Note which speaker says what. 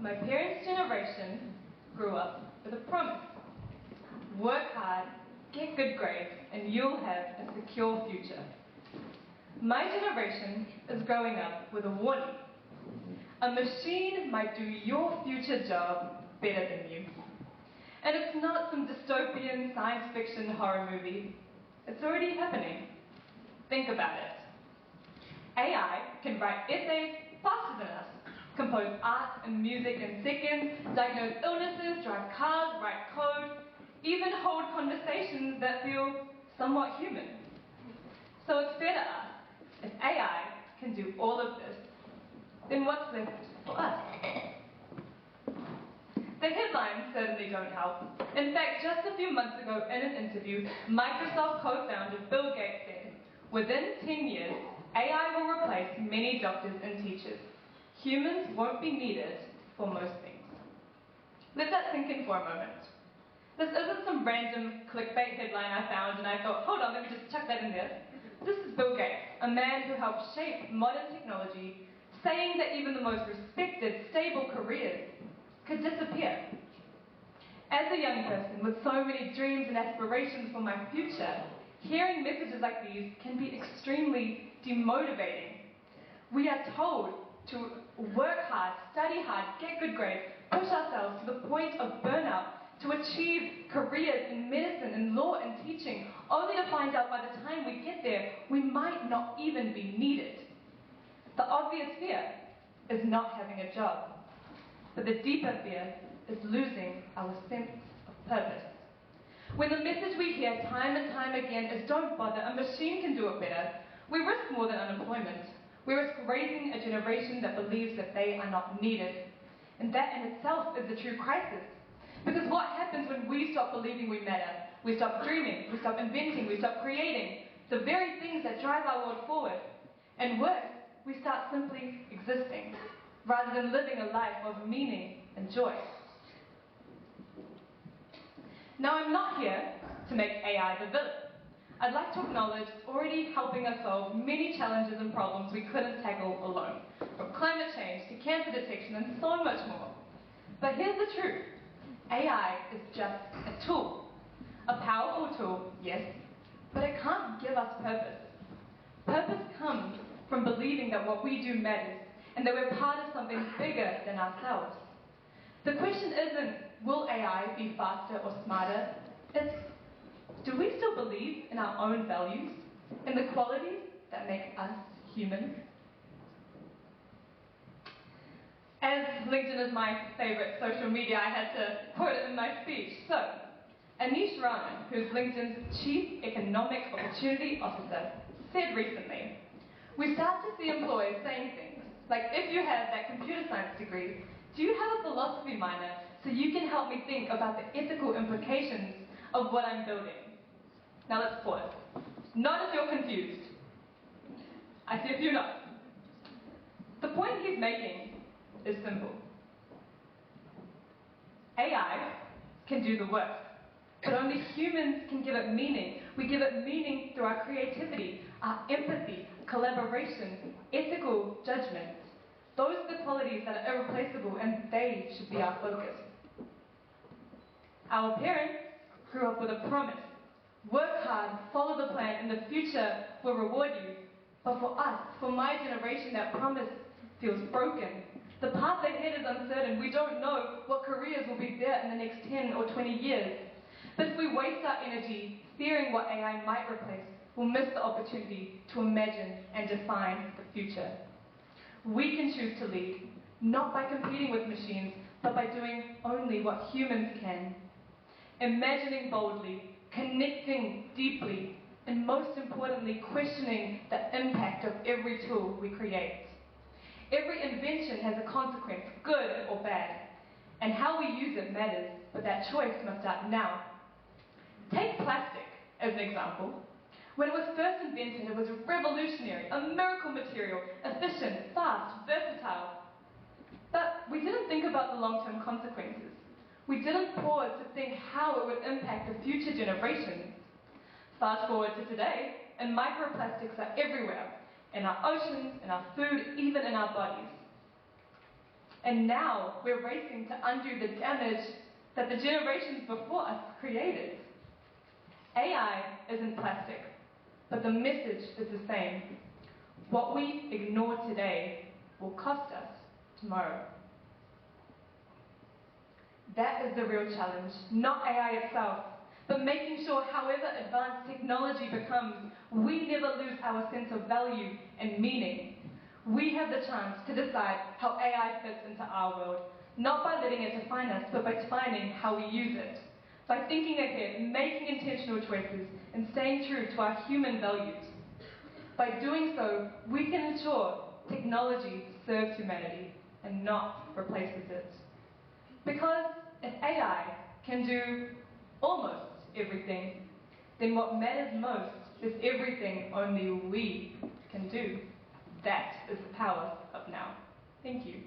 Speaker 1: My parents' generation grew up with a promise. Work hard, get good grades, and you'll have a secure future. My generation is growing up with a warning. A machine might do your future job better than you. And it's not some dystopian science fiction horror movie. It's already happening. Think about it. AI can write essays faster than us, compose art and music in seconds, diagnose illnesses, drive cars, write code, even hold conversations that feel somewhat human. So it's fair to ask, if AI can do all of this, then what's left for us? The headlines certainly don't help. In fact, just a few months ago in an interview, Microsoft co-founder Bill Gates said, within 10 years, AI will replace many doctors and teachers. Humans won't be needed for most things. Let that sink in for a moment. This isn't some random clickbait headline I found and I thought, hold on, let me just chuck that in there. This is Bill Gates, a man who helped shape modern technology, saying that even the most respected, stable careers could disappear. As a young person with so many dreams and aspirations for my future, hearing messages like these can be extremely demotivating. We are told to work hard, study hard, get good grades, push ourselves to the point of burnout, to achieve careers in medicine and law and teaching, only to find out by the time we get there, we might not even be needed. The obvious fear is not having a job. But the deeper fear is losing our sense of purpose. When the message we hear time and time again is don't bother, a machine can do it better, we risk more than unemployment. We risk raising a generation that believes that they are not needed. And that in itself is a true crisis. Because what happens when we stop believing we matter? We stop dreaming, we stop inventing, we stop creating the very things that drive our world forward. And worse, we start simply existing, rather than living a life of meaning and joy. Now, I'm not here to make AI the villain. I'd like to acknowledge it's already helping us solve many challenges and problems we couldn't tackle alone, from climate change to cancer detection and so much more. But here's the truth. AI is just a tool. A powerful tool, yes, but it can't give us purpose. Purpose comes from believing that what we do matters, and that we're part of something bigger than ourselves. The question isn't, will AI be faster or smarter? It's, do we still believe in our own values, in the qualities that make us human? As LinkedIn is my favorite social media, I had to quote it in my speech. So, Anish Raman, who's LinkedIn's Chief Economic Opportunity Officer, said recently, we start to see employers saying things like, if you have that computer science degree, do you have a philosophy minor so you can help me think about the ethical implications of what I'm building? Now let's pause. Not if you're confused. I see a few nods. The point he's making is simple. AI can do the work, but only humans can give it meaning. We give it meaning through our creativity, our empathy, collaboration, ethical judgment. Those are the qualities that are irreplaceable, and they should be our focus. Our parents grew up with a promise. Work hard, follow the plan, and the future will reward you. But for us, for my generation, that promise feels broken. The path ahead is uncertain. We don't know what careers will be there in the next 10 or 20 years. But if we waste our energy fearing what AI might replace, we'll miss the opportunity to imagine and define the future. We can choose to lead, not by competing with machines, but by doing only what humans can. Imagining boldly, connecting deeply, and most importantly, questioning the impact of every tool we create. Every invention has a consequence, good or bad, and how we use it matters, but that choice must start now. Take plastic as an example. When it was first invented, it was revolutionary, a miracle material, efficient, fast, versatile. But we didn't think about the long-term consequences. We didn't pause to think how it would impact the future generations. Fast forward to today, and microplastics are everywhere, in our oceans, in our food, even in our bodies. And now we're racing to undo the damage that the generations before us created. AI isn't plastic, but the message is the same. What we ignore today will cost us tomorrow. That is the real challenge, not AI itself, but making sure however advanced technology becomes, we never lose our sense of value and meaning. We have the chance to decide how AI fits into our world, not by letting it define us, but by defining how we use it. By thinking ahead, making intentional choices, and staying true to our human values. By doing so, we can ensure technology serves humanity and not replaces it. Because if AI can do almost everything, then what matters most is everything only we can do. That is the power of now. Thank you.